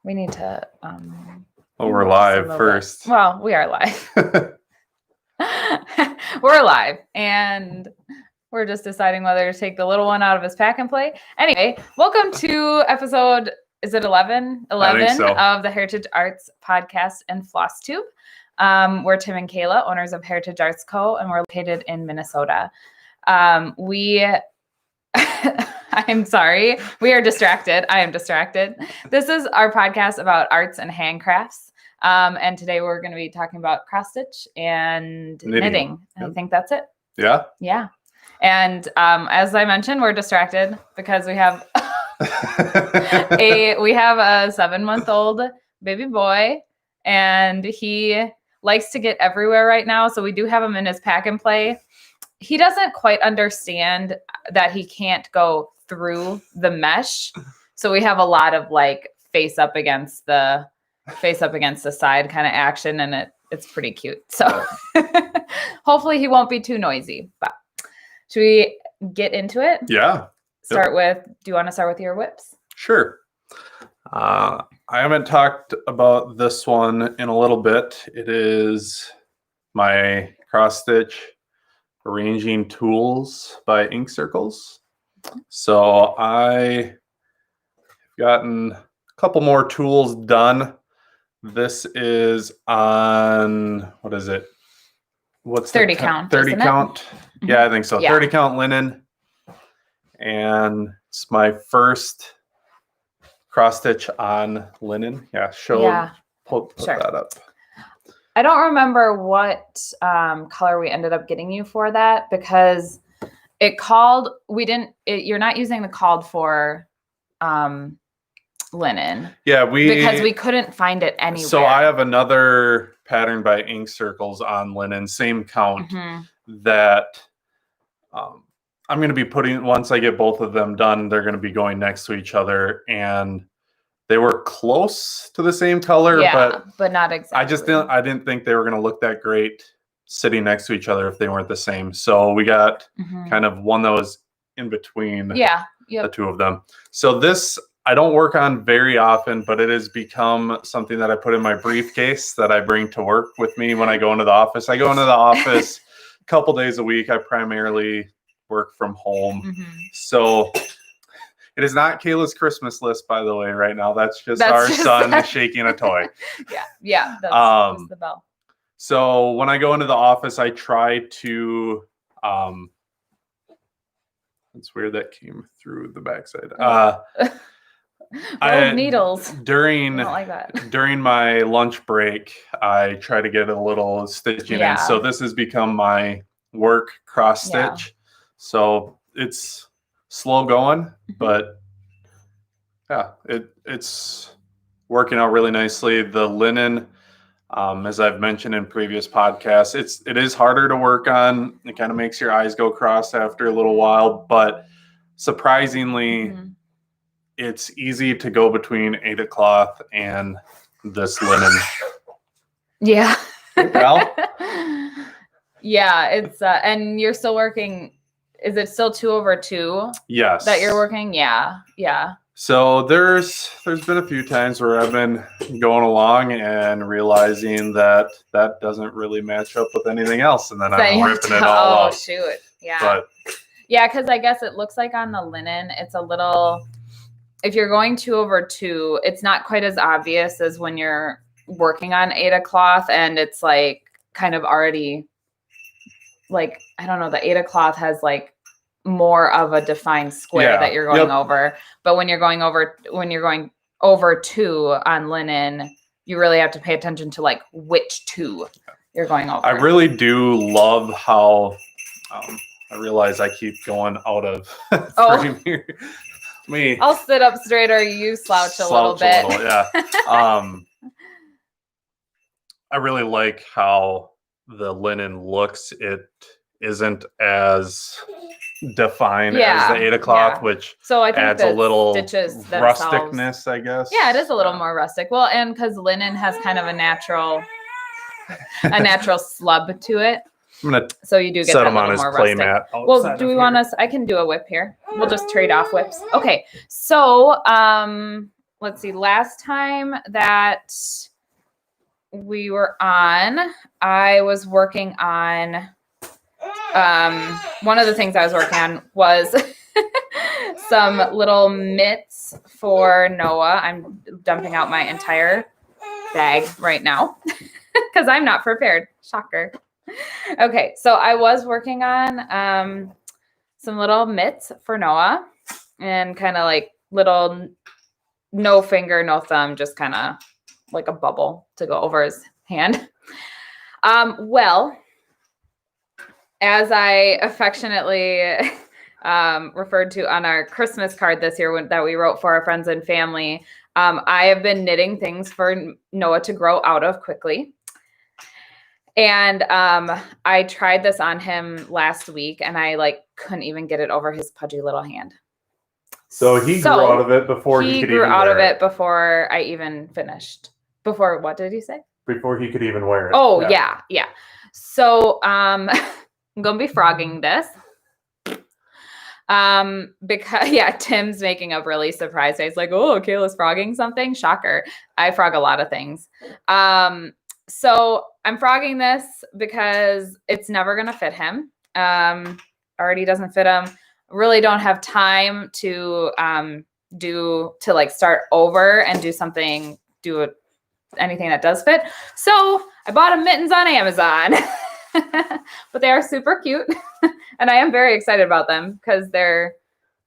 We need to. Well, we're live first. Well, we are live. We're live, and we're just deciding whether to take the little one out of his pack and play. Anyway, welcome to episode, is it 11? 11 of the Heritage Arts Podcast and Flosstube. We're Tim and Kayla, owners of Heritage Arts Co., and we're located in Minnesota. I'm sorry. We are distracted. I am distracted. This is our podcast about arts and handcrafts. And today we're going to be talking about cross stitch and knitting. Yep. I think that's it. Yeah. Yeah. And as I mentioned, we're distracted because we have a 7-month-old baby boy, and he likes to get everywhere right now. So we do have him in his pack and play. He doesn't quite understand that he can't go through the mesh. So we have a lot of like face up against the side kind of action, and it's pretty cute. So hopefully he won't be too noisy. But should we get into it? Yeah. Do you want to start with your whips? Sure. I haven't talked about this one in a little bit. It is my cross stitch arranging tools by Ink Circles. So I've gotten a couple more tools done. This is on, what is it? What's 30 count? 30 count. Mm-hmm. Yeah, I think so. Yeah. 30 count linen. And it's my first cross stitch on linen. Yeah, put that up. I don't remember what color we ended up getting you for that, because you're not using the called for linen. Yeah, because we couldn't find it anywhere. So I have another pattern by Ink Circles on linen, same count, that I'm going to be putting, once I get both of them done, they're going to be going next to each other, and they were close to the same color, but not exactly. I didn't think they were going to look that great sitting next to each other if they weren't the same. So we got kind of one that was in between the two of them. So this I don't work on very often, but it has become something that I put in my briefcase that I bring to work with me when I go into the office. I go into the office a couple days a week. I primarily work from home. So it is not Kayla's Christmas list, by the way, right now. That's just our son shaking a toy. Yeah. That's the bell. So when I go into the office, I try to, it's weird that came through the backside. Needles. During my lunch break, I try to get a little stitching in. So this has become my work cross stitch. So it's slow going, but yeah, it's working out really nicely. The linen, as I've mentioned in previous podcasts, it is harder to work on. It kind of makes your eyes go cross after a little while, but surprisingly, it's easy to go between Ada cloth and this linen. Yeah. Well, yeah, it's and you're still working. Is it still 2/2? Yes. That you're working? Yeah. So there's been a few times where I've been going along and realizing that doesn't really match up with anything else, and then I'm ripping it all up. Oh shoot! Yeah. Because I guess it looks like on the linen, it's a little. If you're going 2/2, it's not quite as obvious as when you're working on Ada cloth, and it's like kind of already. Like, I don't know, the Ada cloth has like more of a defined square that you're going over. But when you're going over 2 on linen, you really have to pay attention to like which 2 you're going over. I really do love how I realize I keep going out of frame here. I'll sit up straighter, you slouch a little bit. I really like how the linen looks. It isn't as defined as the Ada cloth, which so I think adds a little rusticness, I guess. Yeah, it is a little more rustic. Well, and because linen has kind of a natural slub to it. I'm gonna so you do get set that him on his play mat. Well, do we want us? I can do a whip here. We'll just trade off whips. Okay, so let's see, last time that we were on, I was working on, one of the things I was working on was some little mitts for Noah. I'm dumping out my entire bag right now because I'm not prepared. Shocker. Okay, so I was working on some little mitts for Noah and kind of like little no finger, no thumb, just kind of like a bubble to go over his hand. Well, as I affectionately referred to on our Christmas card this year that we wrote for our friends and family, I have been knitting things for Noah to grow out of quickly. And I tried this on him last week and I like couldn't even get it over his pudgy little hand. So he grew out of it before he could even wear it. He grew out of it before I even finished. Before what did he say? Before he could even wear it. Oh, yeah. So I'm going to be frogging this. Because Tim's making a really surprised face like, oh, Kayla's frogging something. Shocker. I frog a lot of things. So I'm frogging this because it's never going to fit him. Already doesn't fit him. Really don't have time to start over and do anything that does fit. So I bought him mittens on Amazon, but they are super cute. And I am very excited about them because they're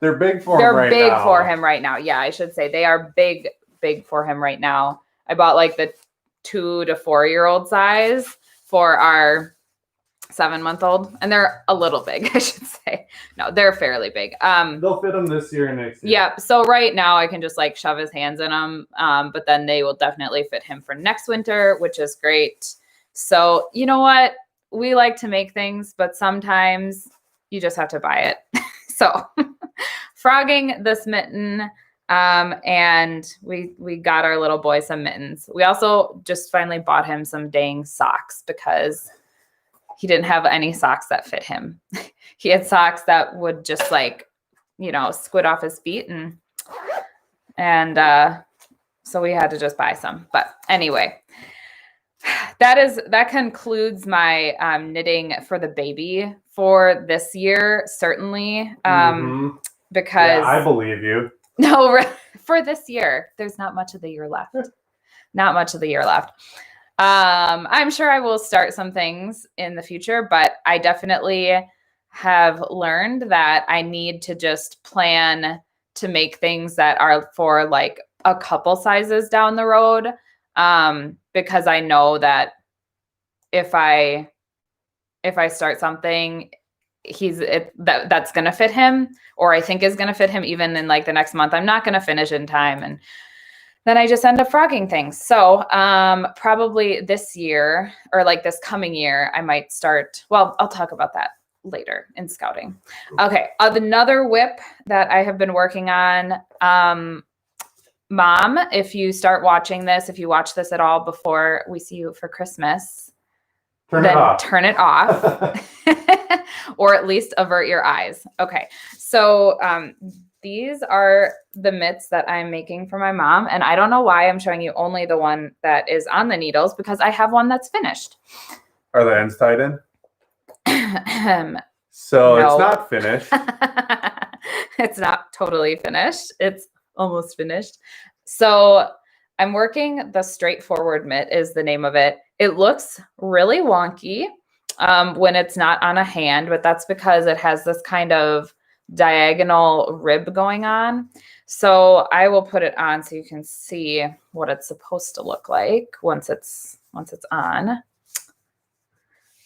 big for him right now. They're big for him right now. Yeah, I should say they are big for him right now. I bought like the 2 to 4-year-old size for our 7-month-old, and they're a little big, I should say. No, they're fairly big. They'll fit him this year and next year. Yeah. So right now I can just like shove his hands in them, but then they will definitely fit him for next winter, which is great. So you know what? We like to make things, but sometimes you just have to buy it. So frogging this mitten, and we got our little boy some mittens. We also just finally bought him some dang socks because he didn't have any socks that fit him. He had socks that would just like, squid off his feet and so we had to just buy some. But anyway, that concludes my knitting for the baby for this year, certainly. Because I believe you. No, for this year, there's not much of the year left. Not much of the year left. I'm sure I will start some things in the future, but I definitely have learned that I need to just plan to make things that are for like a couple sizes down the road. Because I know that if I start something, that's going to fit him, or I think is going to fit him even in like the next month, I'm not going to finish in time. And then I just end up frogging things. So probably this year or like this coming year, I might start. Well, I'll talk about that later in scouting. Okay. Another whip that I have been working on. Mom, if you start watching this, if you watch this at all before we see you for Christmas, turn it off or at least avert your eyes. Okay. So these are the mitts that I'm making for my mom. And I don't know why I'm showing you only the one that is on the needles because I have one that's finished. Are the ends tied in? So no. It's not finished. It's not totally finished. It's almost finished. So I'm working the straightforward mitt is the name of it. It looks really wonky when it's not on a hand, but that's because it has this kind of diagonal rib going on. So I will put it on so you can see what it's supposed to look like once it's on.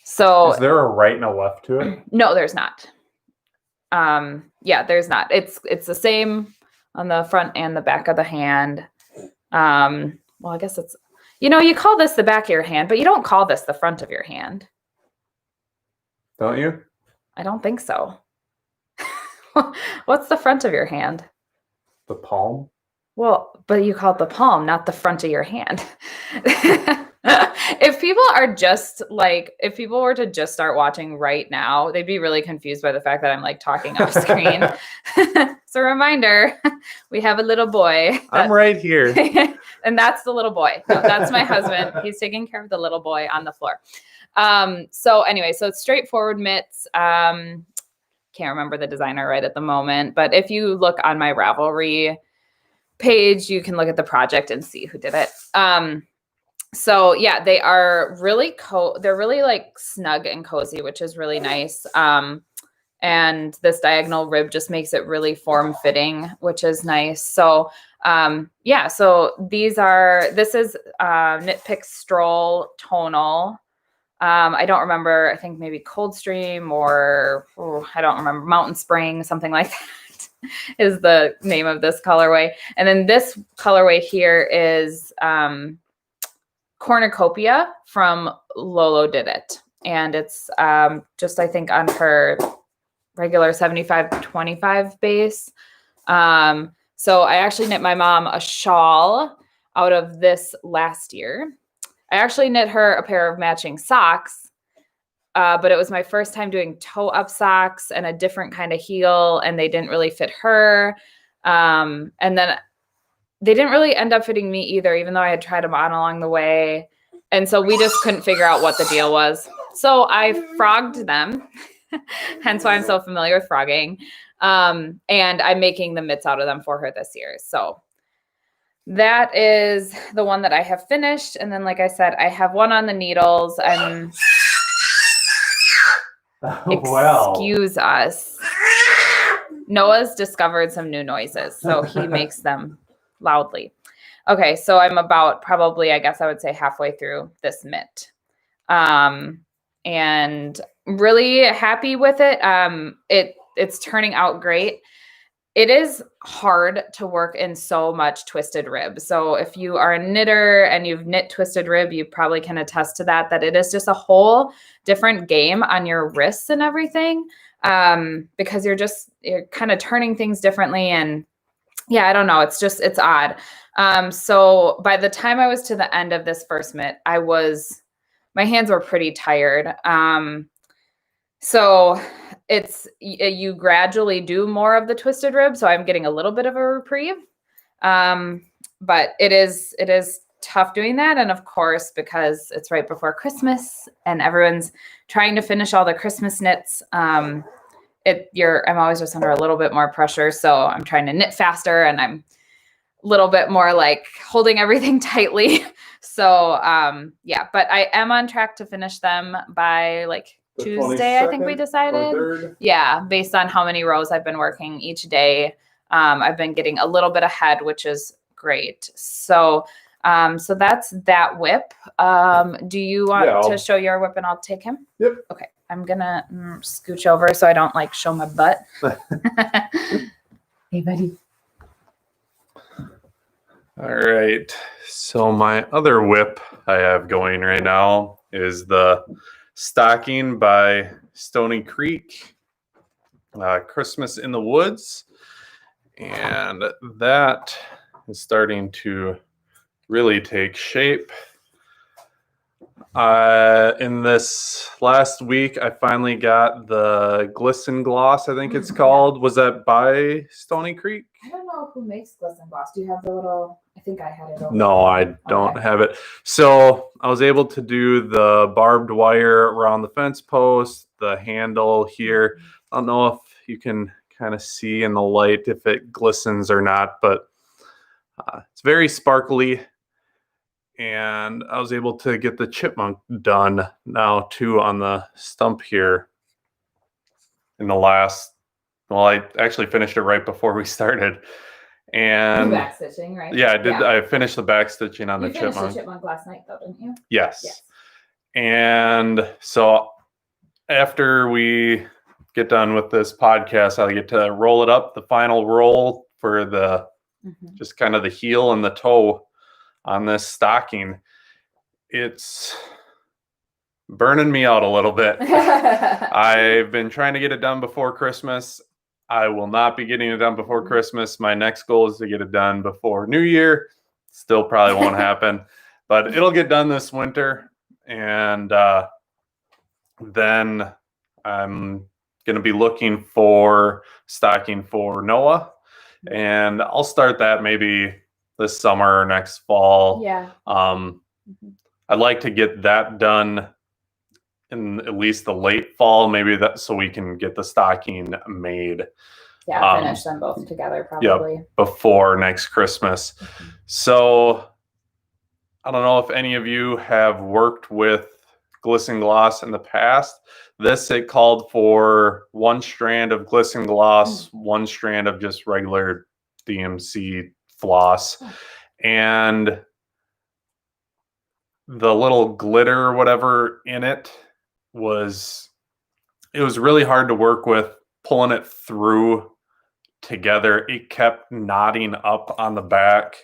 So is there a right and a left to it? No, there's not. There's not. It's the same on the front and the back of the hand. Well, I guess it's, you call this the back of your hand, but you don't call this the front of your hand. Don't you? I don't think so. What's the front of your hand? The palm. Well, but you call it the palm, not the front of your hand. If people were to just start watching right now, they'd be really confused by the fact that I'm like talking off screen. It's a reminder. We have a little boy. I'm right here. And that's the little boy. No, that's my husband. He's taking care of the little boy on the floor. So anyway, so it's straightforward mitts. Can't remember the designer right at the moment, but if you look on my Ravelry page, you can look at the project and see who did it. So yeah, they are really they're really like snug and cozy, which is really nice. And this diagonal rib just makes it really form-fitting, which is nice. So yeah, so this is Knit Pick Stroll Tonal. I don't remember, I think maybe Coldstream or I don't remember, Mountain Spring, something like that is the name of this colorway. And then this colorway here is Cornucopia from Lolo Did It. And it's just, I think, on her regular 75-25 base. So I actually knit my mom a shawl out of this last year. I actually knit her a pair of matching socks, but it was my first time doing toe-up socks and a different kind of heel, and they didn't really fit her. And then they didn't really end up fitting me either, even though I had tried them on along the way. And so we just couldn't figure out what the deal was. So I frogged them, hence why I'm so familiar with frogging. And I'm making the mitts out of them for her this year. So that is the one that I have finished. And then, like I said, I have one on the needles. Excuse us. Noah's discovered some new noises, so he makes them loudly. Okay, so I'm about probably, I guess I would say, halfway through this mitt. And really happy with it. It's turning out great. It is hard to work in so much twisted rib. So if you are a knitter and you've knit twisted rib, you probably can attest to that it is just a whole different game on your wrists and everything, because you're kind of turning things differently. And yeah, I don't know. It's odd. So by the time I was to the end of this first mitt, my hands were pretty tired. So you gradually do more of the twisted rib. So I'm getting a little bit of a reprieve. But it is tough doing that. And of course, because it's right before Christmas and everyone's trying to finish all the Christmas knits, I'm always just under a little bit more pressure. So I'm trying to knit faster and I'm a little bit more like holding everything tightly. So yeah, but I am on track to finish them by like Tuesday, I think we decided. Yeah, based on how many rows I've been working each day. I've been getting a little bit ahead, which is great. So so that's that whip. Do you want to show your whip and I'll take him? Yep. Okay. I'm gonna scooch over so I don't like show my butt. Hey, buddy. All right. So my other whip I have going right now is the Stocking by Stony Creek, Christmas in the Woods. And that is starting to really take shape. In this last week, I finally got the Glisten Gloss, I think it's called. Was that by Stony Creek? I don't know who makes Glisten Gloss. Do you have the little, I think I had it over No, I don't have it. So I was able to do the barbed wire around the fence post, the handle here. I don't know if you can kind of see in the light if it glistens or not, but it's very sparkly. And I was able to get the chipmunk done now too on the stump here in the last, I actually finished it right before we started. And back stitching, right? Yeah, I did. Yeah. I finished the back stitching on the chipmunk. You finished the chipmunk last night though, didn't you? Yes. And so after we get done with this podcast, I'll get to roll it up, the final roll for the just kind of the heel and the toe on this stocking. It's burning me out a little bit. I've been trying to get it done before Christmas. I will not be getting it done before Christmas. My next goal is to get it done before New Year. Still probably won't happen. but it'll get done this winter. And then I'm going to be looking for stocking for Noah. And I'll start that maybe this summer or next fall. Yeah. I'd like to get that done in at least the late fall, maybe that so we can get the stocking made. Yeah, finish them both together probably. Yeah, before next Christmas. So I don't know if any of you have worked with glisten gloss in the past. It called for 1 strand of glisten gloss, 1 strand of just regular DMC floss, and the little glitter or whatever in it was really hard to work with, pulling it through together. It kept knotting up on the back.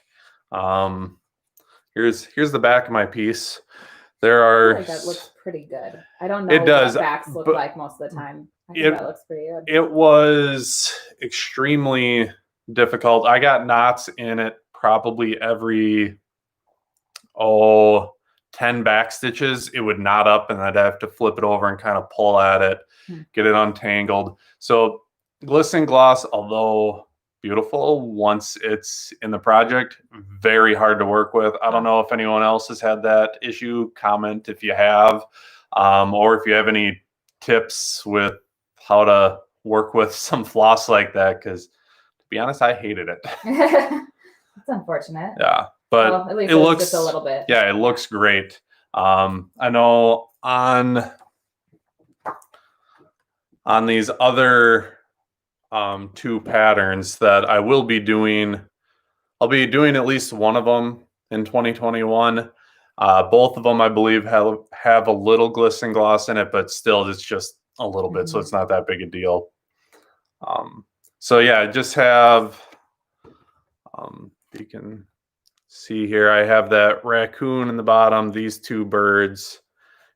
Here's the back of my piece. There are. I feel like that looks pretty good. I don't know it does, what backs look like most of the time. I think that looks pretty good. It was extremely difficult. I got knots in it probably every 10 back stitches. It would knot up and I'd have to flip it over and kind of pull at it, get it untangled. So glisten gloss, although beautiful once it's in the project, very hard to work with. I don't know if anyone else has had that issue. Comment if you have, or if you have any tips with how to work with some floss like that, because to be honest, I hated it. It's unfortunate. Yeah, but at least it looks just a little bit. Yeah, it looks great. I know on these other 2 patterns that I will be doing, I'll be doing at least one of them in 2021. Both of them, I believe, have a little glisten gloss in it, but still it's just a little bit, so it's not that big a deal. So yeah, I just have, you can see here, I have that raccoon in the bottom, these 2 birds,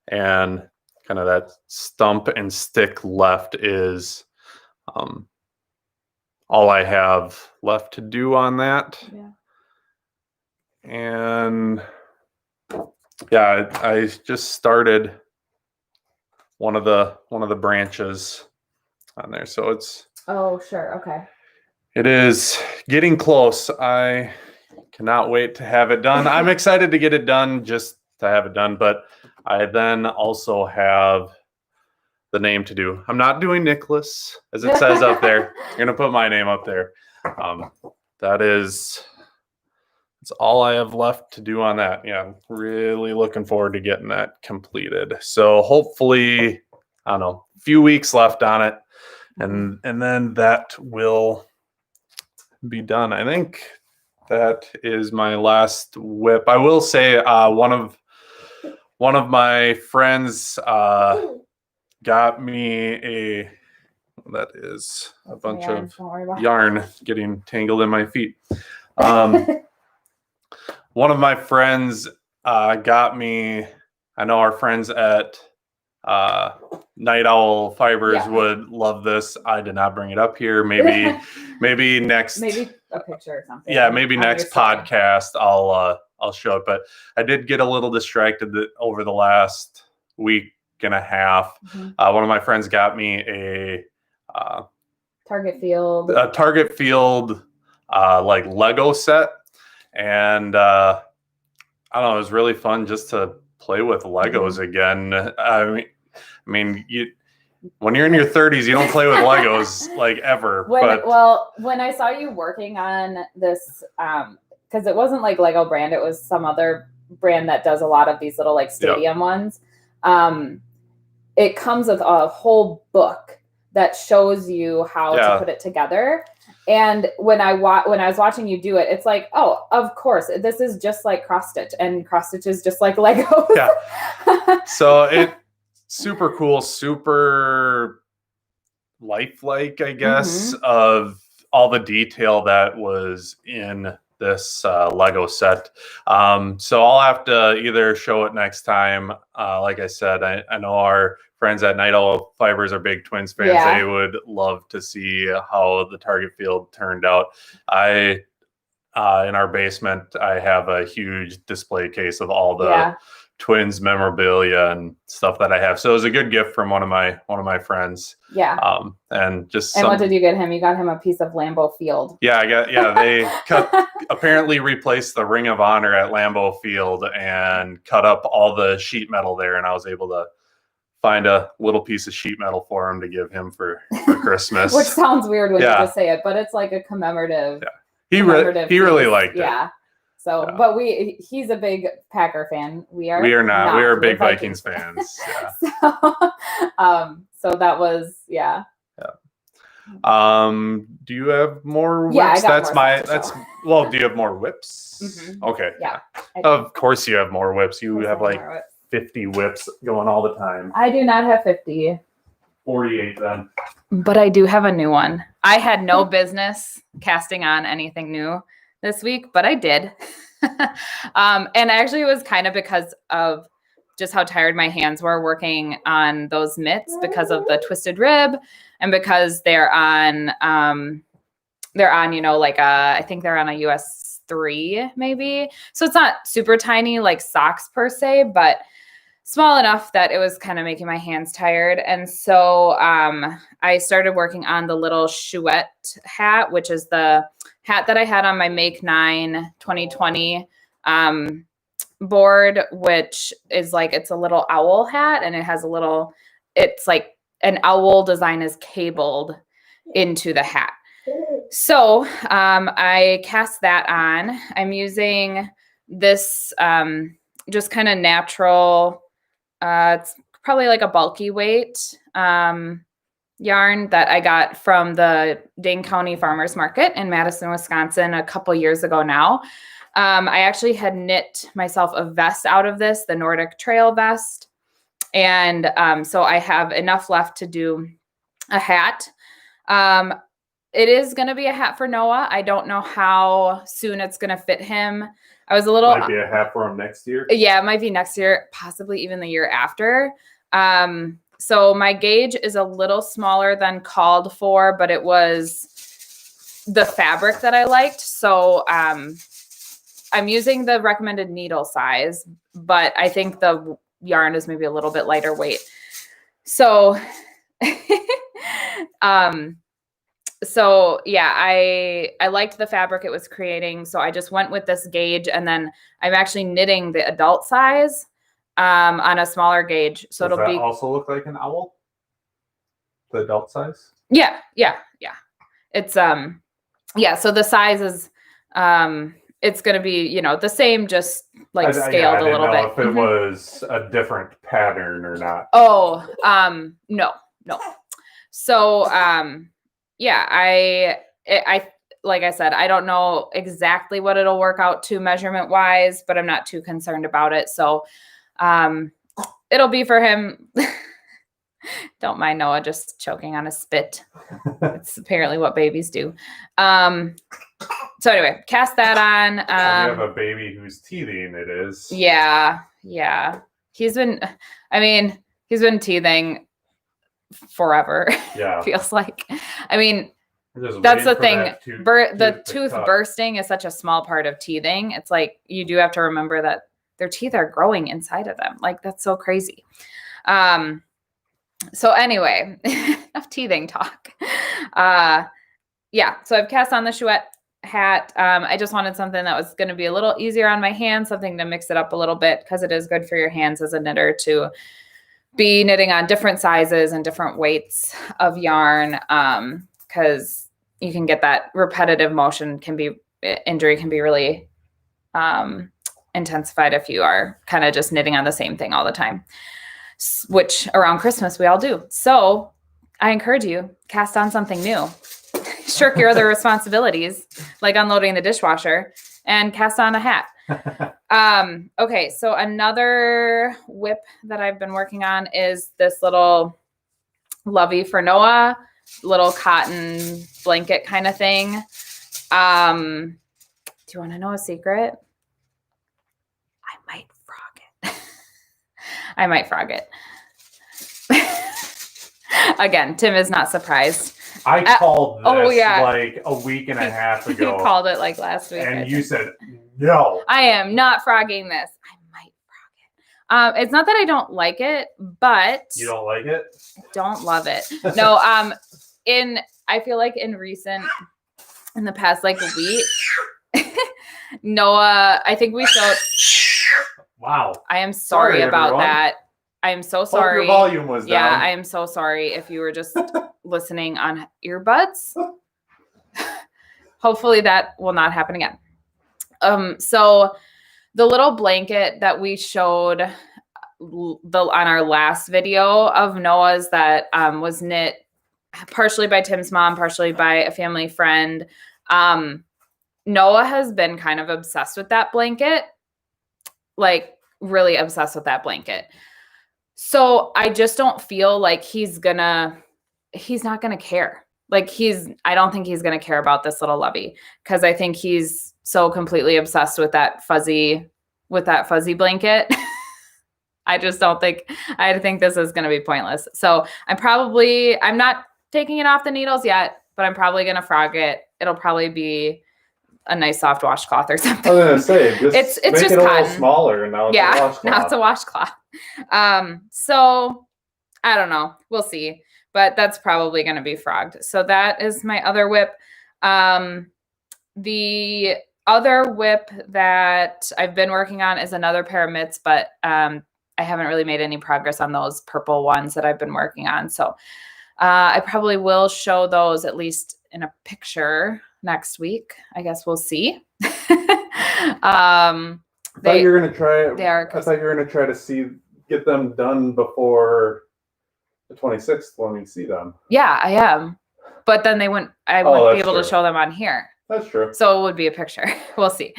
and kind of that stump and stick left is all I have left to do on that. Yeah. And yeah, I just started one of the branches on there, so it's. Oh, sure. Okay. It is getting close. I cannot wait to have it done. I'm excited to get it done, just to have it done, but I then also have the name to do. I'm not doing Nicholas, as it says up there. I'm going to put my name up there. That's all I have left to do on that. Yeah, I'm really looking forward to getting that completed. So hopefully, I don't know, a few weeks left on it, and then that will be done. I think that is my last whip. I will say one of my friends got me that is a bunch of yarn getting tangled in my feet. One of my friends got me, I know our friends at Night Owl Fibers would love this. I did not bring it up here. Maybe next. Maybe a picture or something. Yeah, maybe next podcast I'll show it. But I did get a little distracted over the last week and a half. One of my friends got me a Target Field like Lego set, and I don't know, it was really fun just to play with Legos again. I mean, when you're in your 30s, you don't play with Legos like ever. When I saw you working on this, because it wasn't like Lego brand, it was some other brand that does a lot of these little like stadium ones. It comes with a whole book that shows you how to put it together. And when I was watching you do it, it's like, oh, of course, this is just like cross stitch, and cross stitch is just like Legos. Yeah. So it super cool, super lifelike, I guess, of all the detail that was in this Lego set. So I'll have to either show it next time. Like I said, I know our friends at Night Owl Fibers are big Twins fans. Yeah. They would love to see how the Target Field turned out. in our basement, I have a huge display case of all the twins memorabilia and stuff that I have. So it was a good gift from one of my friends. Yeah. And what did you get him? You got him a piece of Lambeau Field. Yeah, they apparently replaced the Ring of Honor at Lambeau Field and cut up all the sheet metal there, and I was able to find a little piece of sheet metal for him to give him for Christmas. Which sounds weird when you just say it, but it's like a commemorative. Yeah. He really liked it. Yeah. So, but he's a big Packer fan. We are not. We are big Vikings fans. Yeah. So that was Yeah. Do you have more whips? Yeah, do you have more whips? Mm-hmm. Okay. Yeah. Of course you have more whips. You have like 50 whips going all the time. I do not have 50. 48 then. But I do have a new one. I had no business casting on anything new this week, but I did. And actually it was kind of because of just how tired my hands were working on those mitts because of the twisted rib and because they're on, I think they're on a US 3 maybe. So it's not super tiny like socks per se, but small enough that it was kind of making my hands tired. And so I started working on the little chouette hat, which is the hat that I had on my Make 9 2020 board, which is like, it's a little owl hat and it has it's like an owl design is cabled into the hat. So I cast that on. I'm using this just kind of natural, it's probably like a bulky weight yarn that I got from the Dane County Farmers Market in Madison, Wisconsin a couple years ago now. I actually had knit myself a vest out of this, the Nordic Trail vest. And so I have enough left to do a hat. It is going to be a hat for Noah. I don't know how soon it's going to fit him. I was a little... Might be a hat for him next year? Yeah, it might be next year, possibly even the year after. So my gauge is a little smaller than called for, but it was the fabric that I liked. So I'm using the recommended needle size, but I think the yarn is maybe a little bit lighter weight. So, I liked the fabric it was creating. So I just went with this gauge, and then I'm actually knitting the adult size on a smaller gauge. So Does that also look like an owl? The adult size? Yeah. It's so the size is it's going to be, the same, just like scaled a little bit. If it was a different pattern or not. Oh, no. So, I like I said, I don't know exactly what it'll work out to measurement wise, but I'm not too concerned about it. So, it'll be for him. Don't mind Noah just choking on a spit. It's apparently what babies do. So anyway, cast that on. You have a baby who's teething, it is. Yeah. He's been teething forever. Yeah. Feels like. I mean, that's the thing. The tooth bursting is such a small part of teething. It's like, you do have to remember that their teeth are growing inside of them. Like, that's so crazy. So anyway, enough teething talk. So I've cast on the chouette hat. I just wanted something that was going to be a little easier on my hands, something to mix it up a little bit, because it is good for your hands as a knitter to be knitting on different sizes and different weights of yarn, because you can get that repetitive motion injury can be really intensified if you are kind of just knitting on the same thing all the time, which around Christmas we all do. So I encourage you, cast on something new. Shirk your other responsibilities, like unloading the dishwasher, and cast on a hat. Okay, so another whip that I've been working on is this little Lovey for Noah, little cotton blanket kind of thing. Do you want to know a secret? I might frog it. Again, Tim is not surprised. I called this like a week and a half ago. You called it like last week. And you said, no. I am not frogging this. I might frog it. It's not that I don't like it, but. You don't like it? I don't love it. No, I feel like in the past like week, Noah, I think we showed. Wow. I am sorry about everyone. That. I am so sorry. Hope your volume was down. Yeah, I am so sorry if you were just listening on earbuds. Hopefully that will not happen again. So the little blanket that we showed on our last video of Noah's that was knit partially by Tim's mom, partially by a family friend. Noah has been kind of obsessed with that blanket, like really obsessed with that blanket. So I just don't feel like he's not gonna care. Like I don't think he's gonna care about this little lovey because I think he's so completely obsessed with that fuzzy blanket. I think this is gonna be pointless. So I'm not taking it off the needles yet, but I'm probably gonna frog it. It'll probably be a nice soft washcloth or something. I was gonna say, it's make just it a cotton. Little smaller, and now it's a washcloth. Now it's a washcloth. So I don't know. We'll see. But that's probably gonna be frogged. So that is my other whip. The other whip that I've been working on is another pair of mitts, but I haven't really made any progress on those purple ones that I've been working on. So I probably will show those at least in a picture next week. I guess we'll see. I thought you were going to try it. I thought you were going to try to get them done before the 26th when we see them. Yeah, I am. But then I wouldn't be able to show them on here. That's true. So it would be a picture. We'll see.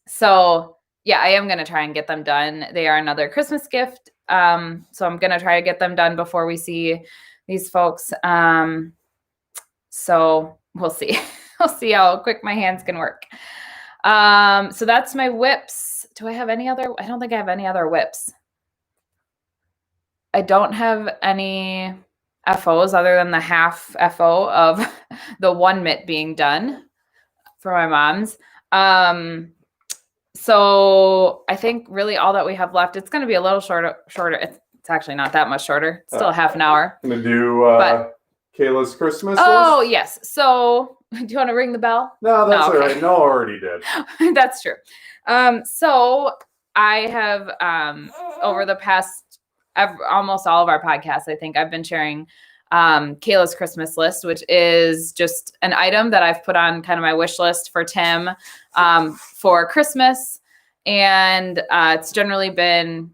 So yeah, I am going to try and get them done. They are another Christmas gift. So I'm going to try to get them done before we see these folks. So we'll see. We'll see how quick my hands can work. So that's my whips. Do I have any other? I don't think I have any other whips. I don't have any FOs other than the half FO of the one mitt being done for my mom's. So I think really all that we have left, it's going to be a little shorter. It's actually not that much shorter. It's still half an hour. I'm going to do Kayla's Christmas list. List? Yes. So do you want to ring the bell? No, that's all right. No, I already did. That's true. So I have, over the past, almost all of our podcasts, I think I've been sharing Kayla's Christmas list, which is just an item that I've put on kind of my wish list for Tim for Christmas. And it's generally been,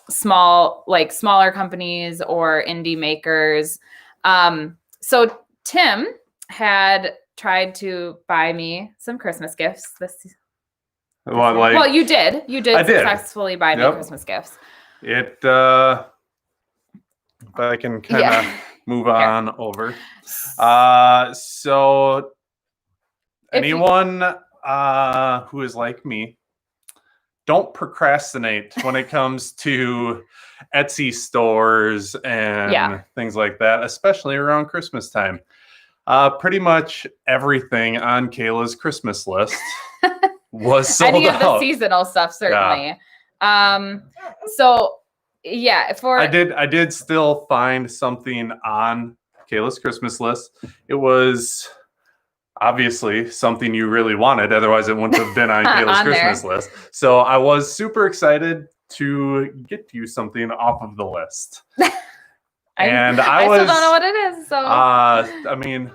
smaller companies or indie makers. So Tim had tried to buy me some Christmas gifts. Well, you did. You did successfully buy me Christmas gifts. But I can kind of move on over. So anyone who is like me, don't procrastinate when it comes to Etsy stores and things like that, especially around Christmas time. Pretty much everything on Kayla's Christmas list was sold out. Any of the seasonal stuff, certainly. Yeah. I did still find something on Kayla's Christmas list. It was obviously something you really wanted, otherwise it wouldn't have been on Kayla's Christmas list. So I was super excited to get you something off of the list. And I still don't know what it is. So I mean,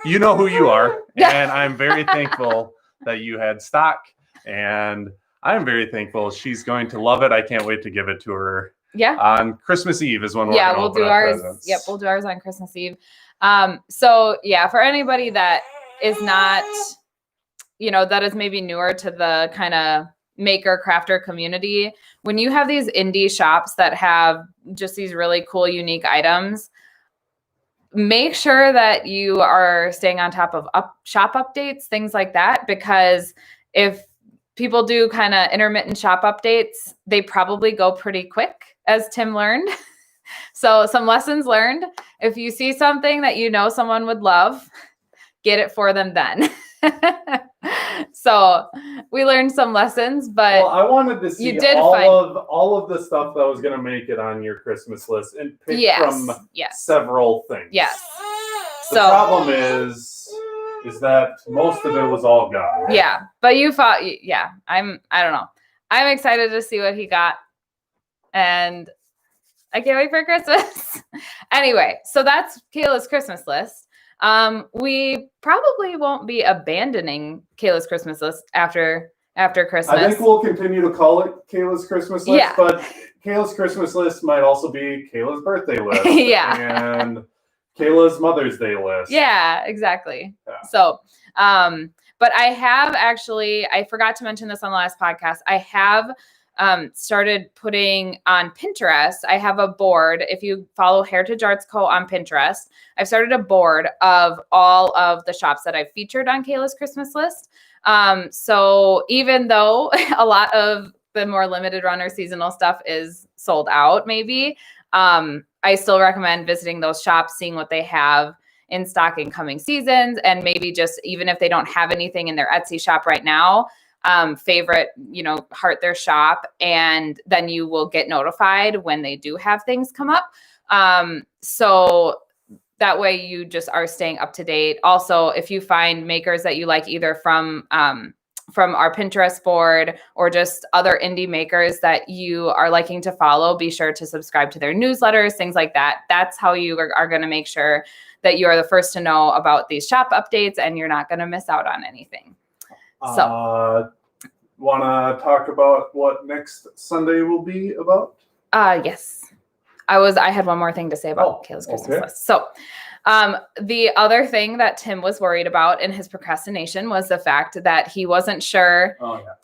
you know who you are, and I'm very thankful that you had stock, and I'm very thankful she's going to love it. I can't wait to give it to her. Yeah. On Christmas Eve is when we'll do ours. Presents. Yep, we'll do ours on Christmas Eve. For anybody that is not, that is maybe newer to the kind of maker crafter community, when you have these indie shops that have just these really cool, unique items, make sure that you are staying on top of shop updates, things like that, because if people do kind of intermittent shop updates, they probably go pretty quick, as Tim learned. So some lessons learned. If you see something that you know someone would love, get it for them then. So we learned some lessons, but I wanted to see all of the stuff that was going to make it on your Christmas list and pick from several things. Yes. The problem is that most of it was all gone. Yeah, but you thought, I don't know. I'm excited to see what he got, and I can't wait for Christmas. Anyway, so that's Kayla's Christmas list. We probably won't be abandoning Kayla's Christmas list after Christmas. I think we'll continue to call it Kayla's Christmas list, but Kayla's Christmas list might also be Kayla's birthday list. And Kayla's Mother's Day list. Yeah, exactly. Yeah. So, but I have actually, I forgot to mention this on the last podcast. I have started putting on Pinterest. I have a board. If you follow Heritage Arts Co. on Pinterest, I've started a board of all of the shops that I've featured on Kayla's Christmas list. So even though a lot of the more limited runner seasonal stuff is sold out, maybe, I still recommend visiting those shops, seeing what they have in stock in coming seasons, and maybe just even if they don't have anything in their Etsy shop right now, favorite, heart their shop, and then you will get notified when they do have things come up. So that way you just are staying up to date. Also, if you find makers that you like, either from our Pinterest board or just other indie makers that you are liking to follow, be sure to subscribe to their newsletters, things like that. That's how you are going to make sure that you are the first to know about these shop updates and you're not going to miss out on anything. So, want to talk about what next Sunday will be about? Yes. I had one more thing to say about Kayla's Christmas list. So, the other thing that Tim was worried about in his procrastination was the fact that he wasn't sure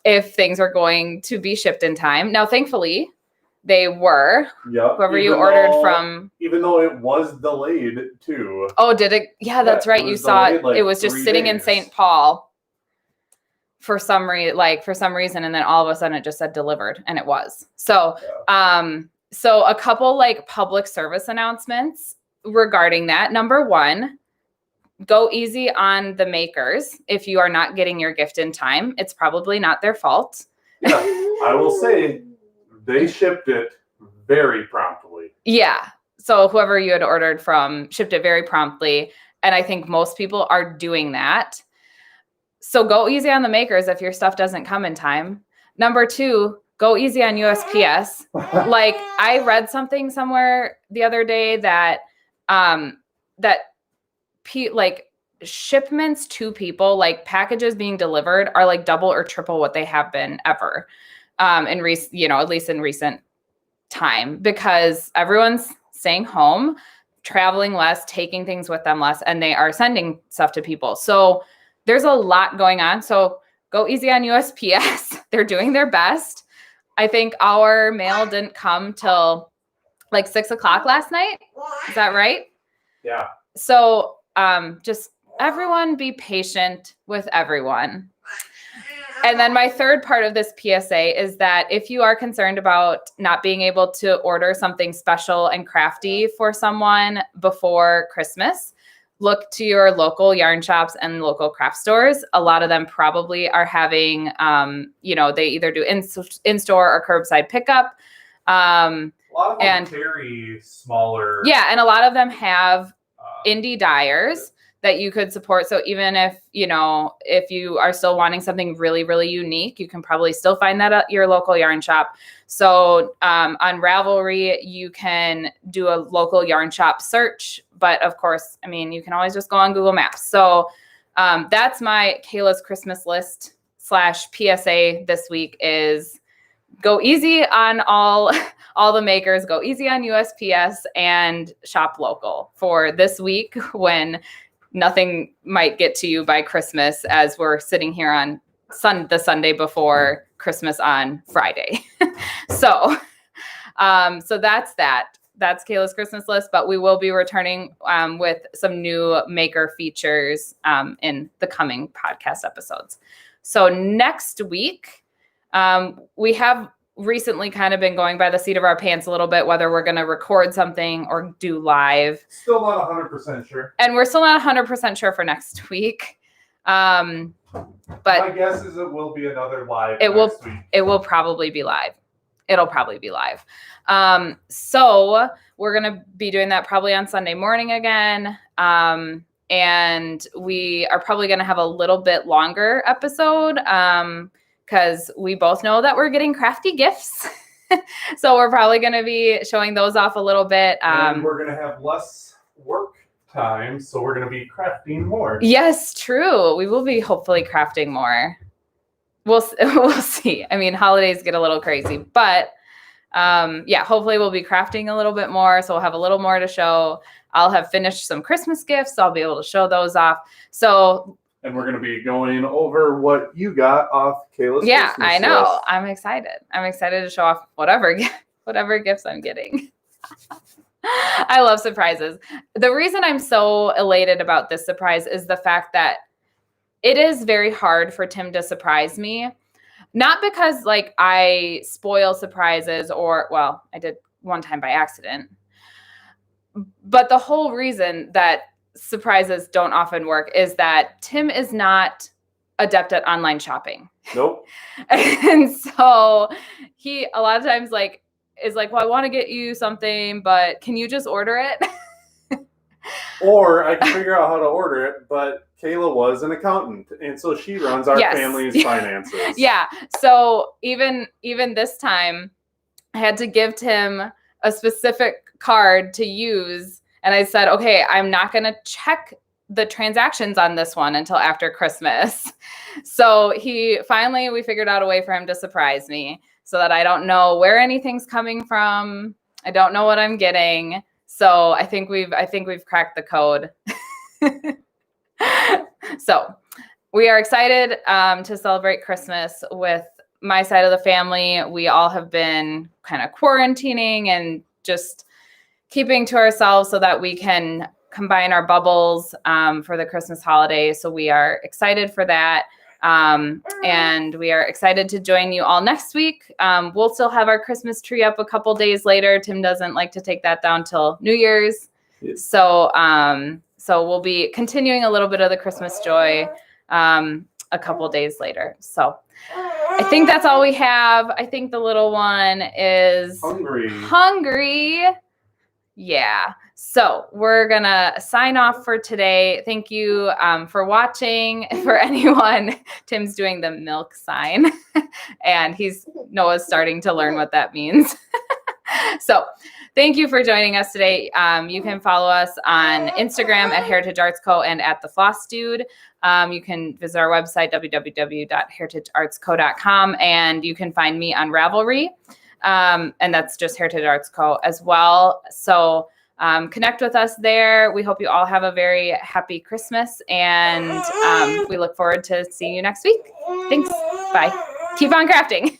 if things were going to be shipped in time. Now, thankfully, they were. Yep. Whoever you ordered from. Even though it was delayed too. Oh, did it? Yeah, that's right. You saw it. It was just sitting in St. Paul for some reason, and then all of a sudden it just said delivered, and it was. So, so a couple public service announcements regarding that. Number one, go easy on the makers. If you are not getting your gift in time, it's probably not their fault. Yeah, I will say they shipped it very promptly. Yeah. So whoever you had ordered from shipped it very promptly. And I think most people are doing that. So go easy on the makers if your stuff doesn't come in time. Number two, go easy on USPS. I read something somewhere the other day that shipments to people, packages being delivered, are double or triple what they have been ever, at least in recent time, because everyone's staying home, traveling less, taking things with them less, and they are sending stuff to people. So there's a lot going on. So go easy on USPS. They're doing their best. I think our mail didn't come till 6:00 last night. Is that right? Yeah. So just everyone be patient with everyone. And then my third part of this PSA is that if you are concerned about not being able to order something special and crafty for someone before Christmas, look to your local yarn shops and local craft stores. A lot of them probably are having, they either do in-store or curbside pickup. A lot of them carry smaller. Yeah, and a lot of them have indie dyers that you could support. So even if you are still wanting something really, really unique, you can probably still find that at your local yarn shop. So on Ravelry, you can do a local yarn shop search. But of course, you can always just go on Google Maps. So that's my Kayla's Christmas list / PSA this week is go easy on all the makers, go easy on USPS, and shop local for this week when nothing might get to you by Christmas, as we're sitting here on the Sunday before Christmas on Friday. So that's that. That's Kayla's Christmas list, but we will be returning with some new maker features in the coming podcast episodes. So next week, we have recently kind of been going by the seat of our pants a little bit, whether we're going to record something or do live. Still not 100% sure. And we're still not 100% sure for next week. But my guess is it will be another live next week. It will probably be live. It'll probably be live. So we're going to be doing that probably on Sunday morning again. And we are probably going to have a little bit longer episode because we both know that we're getting crafty gifts. So we're probably going to be showing those off a little bit. And we're going to have less work time, so we're going to be crafting more. Yes, true. We will be hopefully crafting more. We'll see. I mean, holidays get a little crazy, but hopefully we'll be crafting a little bit more. So we'll have a little more to show. I'll have finished some Christmas gifts. So I'll be able to show those off. And we're going to be going over what you got off Kayla's Christmas I know. List. I'm excited. I'm excited to show off whatever gifts I'm getting. I love surprises. The reason I'm so elated about this surprise is the fact that it is very hard for Tim to surprise me. Not because like I spoil surprises I did one time by accident. But the whole reason that surprises don't often work is that Tim is not adept at online shopping. Nope. And so he a lot of times like is like, well, I want to get you something, but can you just order it? Or I can figure out how to order it, but Kayla was an accountant, and so she runs our family's finances. Yeah. So even this time, I had to give Tim a specific card to use, and I said, okay, I'm not going to check the transactions on this one until after Christmas. So we figured out a way for him to surprise me so that I don't know where anything's coming from. I don't know what I'm getting. So I think we've cracked the code. So we are excited to celebrate Christmas with my side of the family. We all have been kind of quarantining and just keeping to ourselves so that we can combine our bubbles for the Christmas holiday. So we are excited for that. And we are excited to join you all next week. We'll still have our Christmas tree up a couple days later. Tim doesn't like to take that down till New Year's. Yes. So we'll be continuing a little bit of the Christmas joy a couple days later. So I think that's all we have. I think the little one is hungry. Yeah. So we're going to sign off for today. Thank you for watching. For anyone, Tim's doing the milk sign and Noah's starting to learn what that means. So thank you for joining us today. You can follow us on Instagram at Heritage Arts Co. and at the Flosstube. You can visit our website, www.heritageartsco.com, and you can find me on Ravelry. And that's just Heritage Arts Co. as well. So connect with us there. We hope you all have a very happy Christmas, and we look forward to seeing you next week. Thanks. Bye. Keep on crafting.